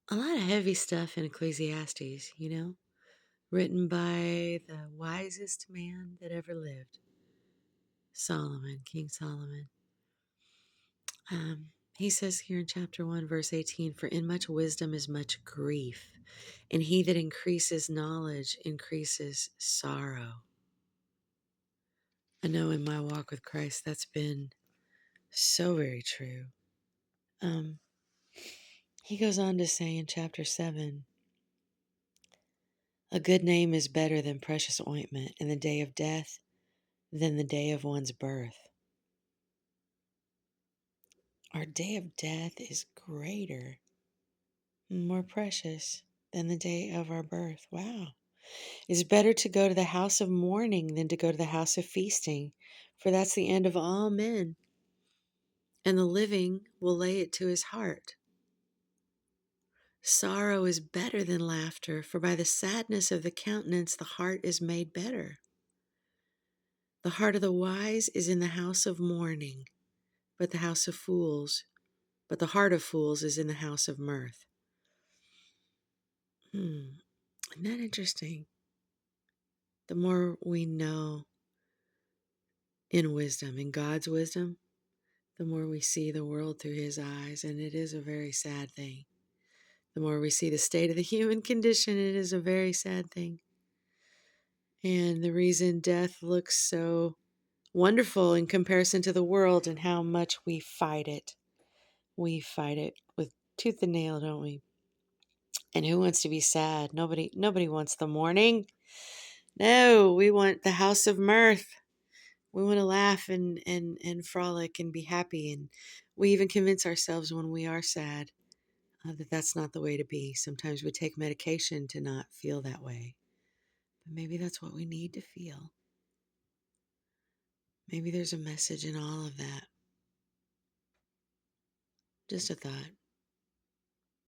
A lot of heavy stuff in Ecclesiastes, written by the wisest man that ever lived, Solomon, King Solomon. He says here in chapter 1, verse 18, "For in much wisdom is much grief, and he that increases knowledge increases sorrow." I know in my walk with Christ that's been so very true. Um, he goes on to say in chapter 7, "A good name is better than precious ointment in the day of death than the day of one's birth." Our day of death is greater, more precious than the day of our birth. Wow. "It's better to go to the house of mourning than to go to the house of feasting, for that's the end of all men, and the living will lay it to his heart. Sorrow is better than laughter, for by the sadness of the countenance the heart is made better. The heart of the wise is in the house of mourning, but the heart of fools is in the house of mirth." Isn't that interesting? The more we know in wisdom, in God's wisdom, the more we see the world through his eyes, and it is a very sad thing. The more we see the state of the human condition, it is a very sad thing. And the reason death looks so wonderful in comparison to the world and how much we fight it. We fight it with tooth and nail, don't we? And who wants to be sad? Nobody wants the mourning. No, we want the house of mirth. We want to laugh and frolic and be happy. And we even convince ourselves when we are sad that that's not the way to be. Sometimes we take medication to not feel that way. But maybe that's what we need to feel. Maybe there's a message in all of that. Just a thought.